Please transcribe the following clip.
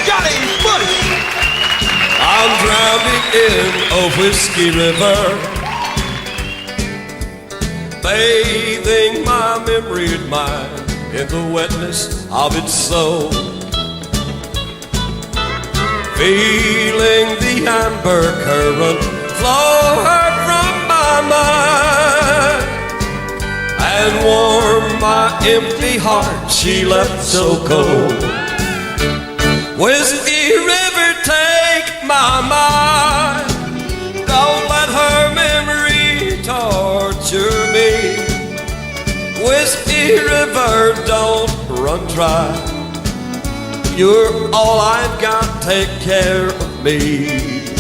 Johnny Bush. I'm drowning in a whiskey river, bathing my memory and mind in the wetness of its soul, feeling the amber current flow her from my mind and warm my empty heart she left so cold. Whiskey River, take my mind, don't let her memory torture me. Whiskey River, don't run dry, you're all I've got, take care of me.